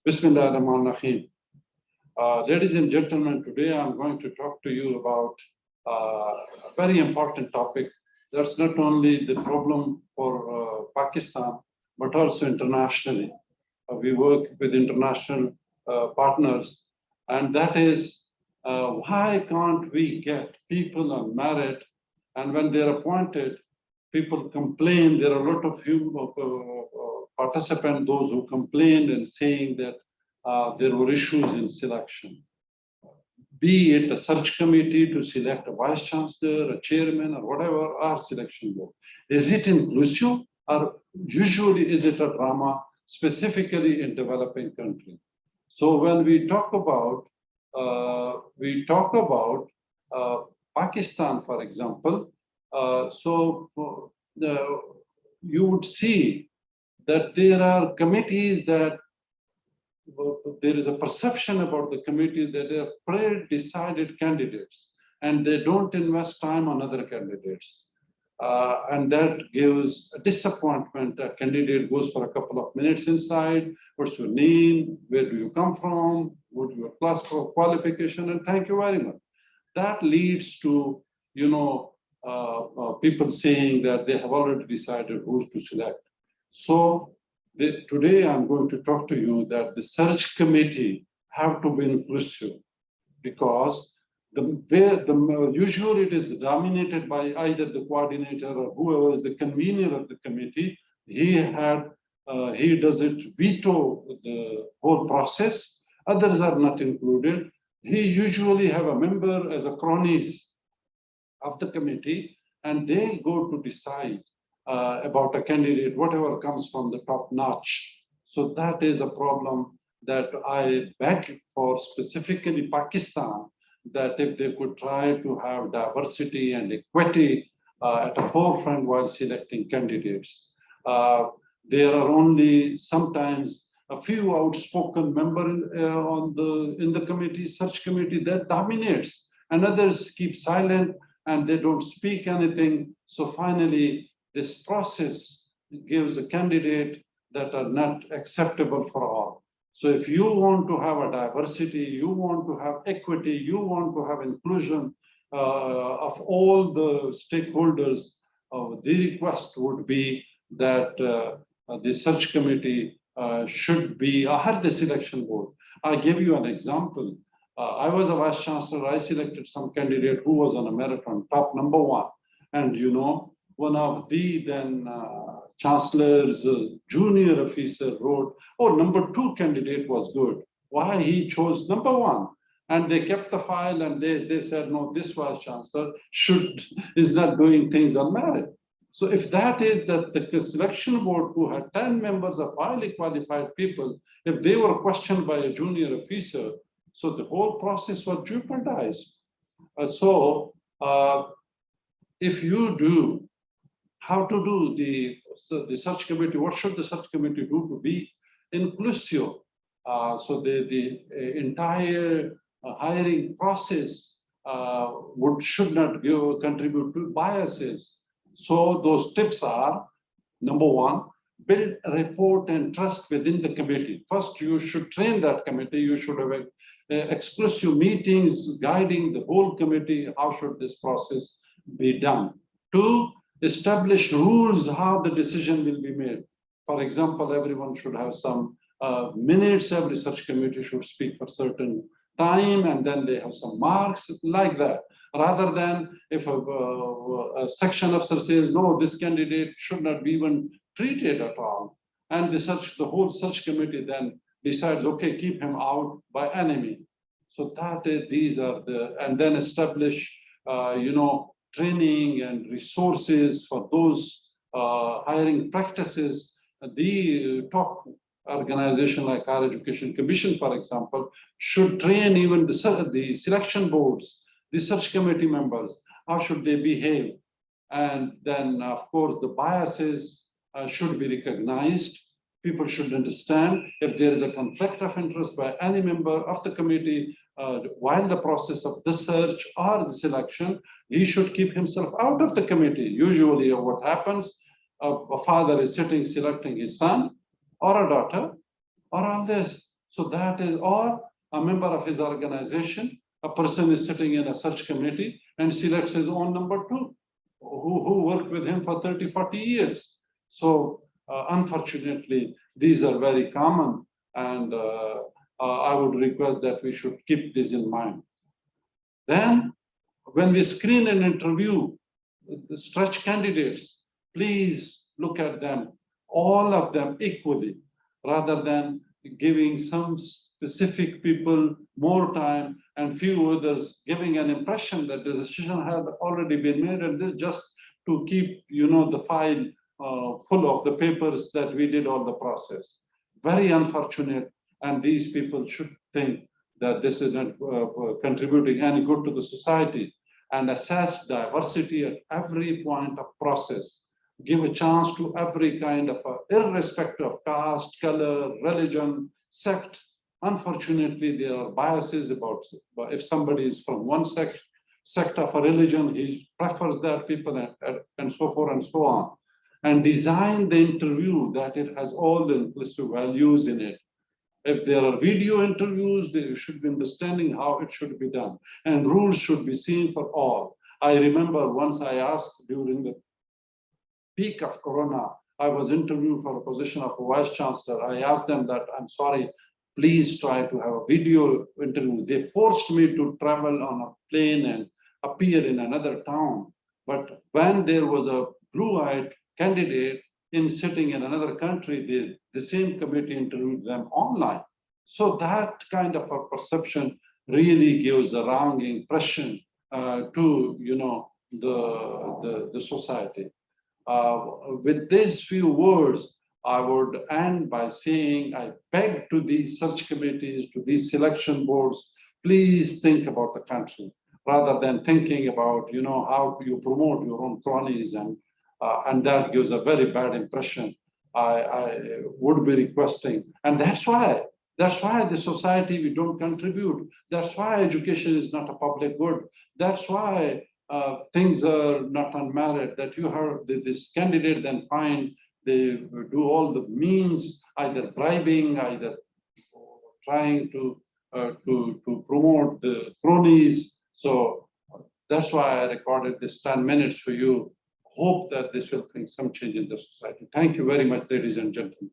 Bismillahirrahmanirrahim. Ladies and gentlemen, today I'm going to talk to you about a very important topic. That's not only the problem for Pakistan, but also internationally. We work with international partners, and that is why can't we get people on merit, and when they're appointed, people complain. There are a lot of participants, those who complained and saying that there were issues in selection. Be it a search committee to select a vice chancellor, a chairman, or whatever, or selection board. Is it inclusive, or usually is it a drama, specifically in developing countries? So when we talk about Pakistan, for example, you would see that there are committees that there is a perception about the committee that they are pre-decided candidates and they don't invest time on other candidates. And that gives a disappointment. A candidate goes for a couple of minutes inside. What's your name? Where do you come from? What is your class for qualification? And thank you very much. That leads to, people saying that they have already decided who's to select. So today I'm going to talk to you that the search committee have to be inclusive, because usually it is dominated by either the coordinator or whoever is the convener of the committee. He does it veto the whole process. Others are not included. He usually have a member as a cronies of the committee, and they go to decide about a candidate, whatever comes from the top notch. So that is a problem that I beg for, specifically Pakistan, that if they could try to have diversity and equity at the forefront while selecting candidates. There are only sometimes a few outspoken members in the committee, search committee, that dominates, and others keep silent and they don't speak anything. So finally, this process gives a candidate that are not acceptable for all. So if you want to have a diversity, you want to have equity, you want to have inclusion of all the stakeholders, the request would be that the search committee should be, I had the selection board. I'll give you an example. I was a vice chancellor. I selected some candidate who was on a marathon, top number one. And one of the then chancellor's junior officer wrote, oh, number two candidate was good. Why he chose number one? And they kept the file and they said, no, this vice chancellor is not doing things on merit. So if that is that the selection board, who had 10 members of highly qualified people, if they were questioned by a junior officer, so the whole process was jeopardized. If you do, how to do the search committee, what should the search committee do to be inclusive? So the entire hiring process should not contribute to biases. So those tips are, number one, build rapport and trust within the committee. First, you should train that committee. You should have exclusive meetings guiding the whole committee. How should this process be done? Two, establish rules how the decision will be made. For example, everyone should have some minutes. Every such committee should speak for certain time, and then they have some marks like that. Rather than if a section officer says, no, this candidate should not be even treated at all. And the whole search committee then decides, okay, keep him out by enemy. So these are and then establish, training and resources for those hiring practices. The top organization like Higher Education Commission, for example, should train even the selection boards, the search committee members, how should they behave? And then, of course, the biases should be recognized. People should understand if there is a conflict of interest by any member of the committee while the process of the search or the selection, he should keep himself out of the committee. Usually what happens, a father is sitting selecting his son or a daughter or all this. So that is, or a member of his organization, a person is sitting in a search committee and selects his own number two, who worked with him for 30, 40 years. So unfortunately, these are very common, and I would request that we should keep this in mind. Then, when we screen and interview the stretch candidates, please look at them, all of them equally, rather than giving some specific people more time and few others giving an impression that the decision had already been made, and this just to keep, the file full of the papers that we did all the process. Very unfortunate, and these people should think that this is not contributing any good to the society, and assess diversity at every point of process. Give a chance to every kind of, irrespective of caste, color, religion, sect. Unfortunately, there are biases about if somebody is from one sect of a religion, he prefers that people, and so forth and so on. And design the interview that it has all the inclusive values in it. If there are video interviews, they should be understanding how it should be done. And rules should be seen for all. I remember once I asked during the peak of Corona, I was interviewed for a position of a vice chancellor. I asked them that, I'm sorry, please try to have a video interview. They forced me to travel on a plane and appear in another town. But when there was a blue-eyed candidate sitting in another country, the same committee interviewed them online. So that kind of a perception really gives a wrong impression to the society. With these few words, I would end by saying I beg to these search committees, to these selection boards, please think about the country rather than thinking about how you promote your own cronies, and that gives a very bad impression. I would be requesting, and that's why the society, we don't contribute. That's why education is not a public good. That's why things are not unmerit, that you have this candidate then they do all the means, either bribing, either trying to promote the cronies. So that's why I recorded this 10 minutes for you. Hope that this will bring some change in the society. Thank you very much, ladies and gentlemen.